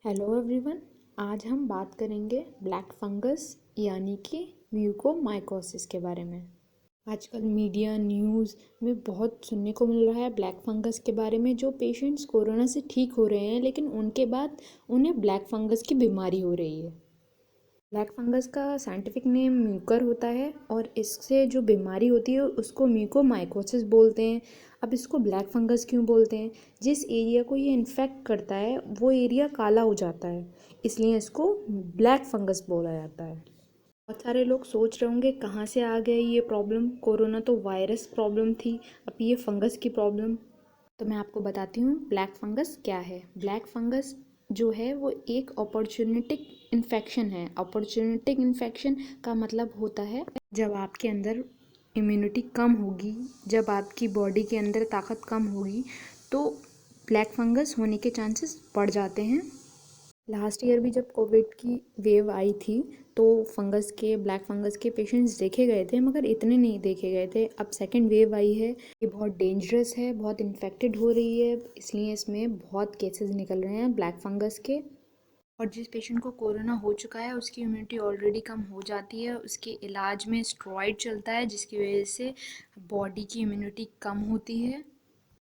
Hello everyone. आज हम बात करेंगे ब्लैक फंगस यानी कि म्यूकोमाइकोसिस के बारे में। आजकल मीडिया न्यूज़ में बहुत सुनने को मिल रहा है ब्लैक फंगस के बारे में। जो पेशेंट्स कोरोना से ठीक हो रहे हैं लेकिन उनके बाद उन्हें ब्लैक फंगस की बीमारी हो रही है। ब्लैक फंगस का साइंटिफिक नेम म्यूकर होता है और इससे जो बीमारी होती है उसको म्यूकोमाइकोसिस बोलते हैं। अब इसको ब्लैक फंगस क्यों बोलते हैं? जिस एरिया को ये इन्फेक्ट करता है वो एरिया काला हो जाता है, इसलिए इसको ब्लैक फंगस बोला जाता है। बहुत सारे लोग सोच रहे होंगे कहाँ से आ गई ये प्रॉब्लम। कोरोना तो वायरस प्रॉब्लम थी, अब ये फंगस की प्रॉब्लम। तो मैं आपको बताती हूँ ब्लैक फंगस क्या है। ब्लैक फंगस जो है वो एक अपॉर्चुनिटिक इन्फेक्शन है। अपॉर्चुनिटिक इन्फेक्शन का मतलब होता है जब आपके अंदर इम्यूनिटी कम होगी, जब आपकी बॉडी के अंदर ताकत कम होगी तो ब्लैक फंगस होने के चांसेस बढ़ जाते हैं। लास्ट ईयर भी जब कोविड की वेव आई थी तो ब्लैक फंगस के पेशेंट्स देखे गए थे, मगर इतने नहीं देखे गए थे। अब सेकेंड वेव आई है, ये बहुत डेंजरस है, बहुत इन्फेक्टेड हो रही है, इसलिए इसमें बहुत केसेस निकल रहे हैं ब्लैक फंगस के। और जिस पेशेंट को कोरोना हो चुका है उसकी इम्यूनिटी ऑलरेडी कम हो जाती है, उसके इलाज में स्टेरॉइड चलता है जिसकी वजह से बॉडी की इम्यूनिटी कम होती है।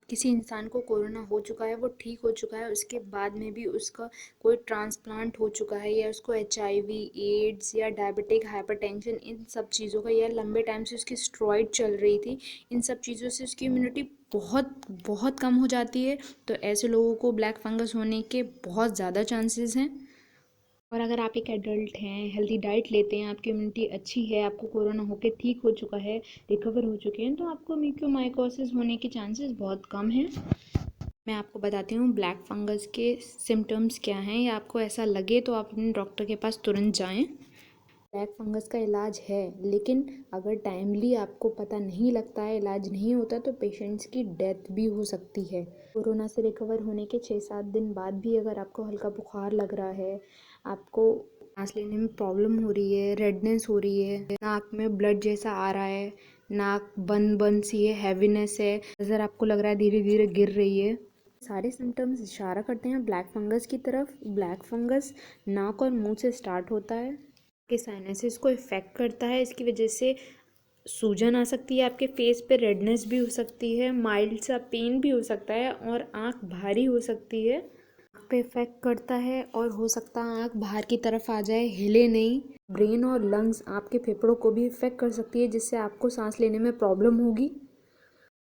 किसी इंसान को कोरोना हो चुका है, वो ठीक हो चुका है, उसके बाद में भी उसका कोई ट्रांसप्लांट हो चुका है या उसको HIV, एड्स या डायबिटिक हाइपरटेंशन, इन सब चीज़ों का, या लंबे टाइम से उसकी स्टेरॉइड चल रही थी, इन सब चीज़ों से उसकी इम्यूनिटी बहुत बहुत कम हो जाती है। तो ऐसे लोगों को ब्लैक फंगस होने के बहुत ज़्यादा चांसेस हैं। और अगर आप एक एडल्ट हैं, हेल्दी डाइट लेते हैं, आपकी इम्यूनिटी अच्छी है, आपको कोरोना होकर ठीक हो चुका है, रिकवर हो चुके हैं, तो आपको म्यूकोमाइकोसिस होने के चांसेस बहुत कम हैं। मैं आपको बताती हूँ ब्लैक फंगस के सिम्टम्स क्या हैं, या आपको ऐसा लगे तो आप अपने डॉक्टर के पास तुरंत जाएं। ब्लैक फंगस का इलाज है, लेकिन अगर टाइमली आपको पता नहीं लगता है, इलाज नहीं होता, तो पेशेंट्स की डेथ भी हो सकती है। कोरोना से रिकवर होने के 6-7 दिन बाद भी अगर आपको हल्का बुखार लग रहा है, आपको सांस लेने में प्रॉब्लम हो रही है, रेडनेस हो रही है, नाक में ब्लड जैसा आ रहा है, नाक बंद बंद सी है, हैवीनेस है, नज़र आपको लग रहा है धीरे धीरे गिर रही है, सारे सिम्टम्स इशारा करते हैं ब्लैक फंगस की तरफ। ब्लैक फंगस नाक और मुंह से स्टार्ट होता है, के साइनसेस को इफ़ेक्ट करता है, इसकी वजह से सूजन आ सकती है, आपके फेस पे रेडनेस भी हो सकती है, माइल्ड सा पेन भी हो सकता है और आँख भारी हो सकती है। आँख पे इफ़ेक्ट करता है और हो सकता है आँख बाहर की तरफ आ जाए, हिले नहीं। ब्रेन और लंग्स, आपके फेफड़ों को भी इफ़ेक्ट कर सकती है, जिससे आपको सांस लेने में प्रॉब्लम होगी।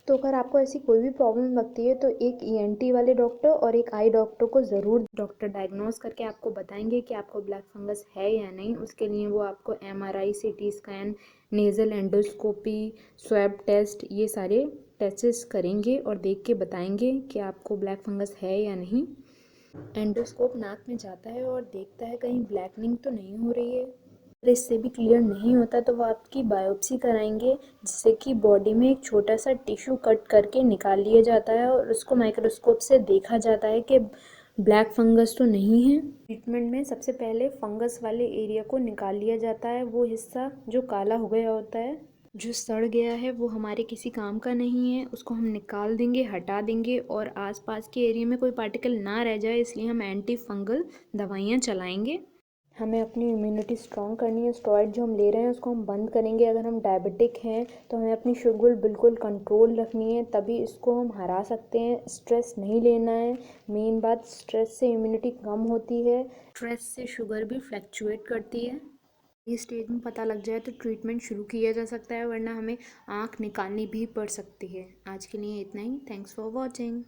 तो अगर आपको ऐसी कोई भी प्रॉब्लम लगती है तो एक ENT वाले डॉक्टर और एक आई डॉक्टर को ज़रूर, डॉक्टर डायग्नोस करके आपको बताएंगे कि आपको ब्लैक फंगस है या नहीं। उसके लिए वो आपको MRI, CT scan, nasal endoscopy, swab test, ये सारे टेस्ट करेंगे और देख के बताएंगे कि आपको ब्लैक फंगस है या नहीं। एंडोस्कोप नाक में जाता है और देखता है कहीं ब्लैकनिंग तो नहीं हो रही है। अगर इससे भी क्लियर नहीं होता तो वो आपकी बायोप्सी कराएंगे, जिससे कि बॉडी में एक छोटा सा टिश्यू कट करके निकाल लिया जाता है और उसको माइक्रोस्कोप से देखा जाता है कि ब्लैक फंगस तो नहीं है। ट्रीटमेंट में सबसे पहले फंगस वाले एरिया को निकाल लिया जाता है, वो हिस्सा जो काला हो गया होता है, जो सड़ गया है, वो हमारे किसी काम का नहीं है, उसको हम निकाल देंगे, हटा देंगे, और आसपास के एरिया में कोई पार्टिकल ना रह जाए इसलिए हम एंटी फंगल दवाइयाँ चलाएंगे। हमें अपनी इम्यूनिटी स्ट्रॉन्ग करनी है, स्टेरॉइड जो हम ले रहे हैं उसको हम बंद करेंगे। अगर हम डायबिटिक हैं तो हमें अपनी शुगर बिल्कुल कंट्रोल रखनी है, तभी इसको हम हरा सकते हैं। स्ट्रेस नहीं लेना है, मेन बात, स्ट्रेस से इम्यूनिटी कम होती है, स्ट्रेस से शुगर भी फ्लैक्चुएट करती है। ये स्टेज में पता लग जाए तो ट्रीटमेंट शुरू किया जा सकता है, वरना हमें आँख निकालनी भी पड़ सकती है। आज के लिए इतना ही। Thanks for watching.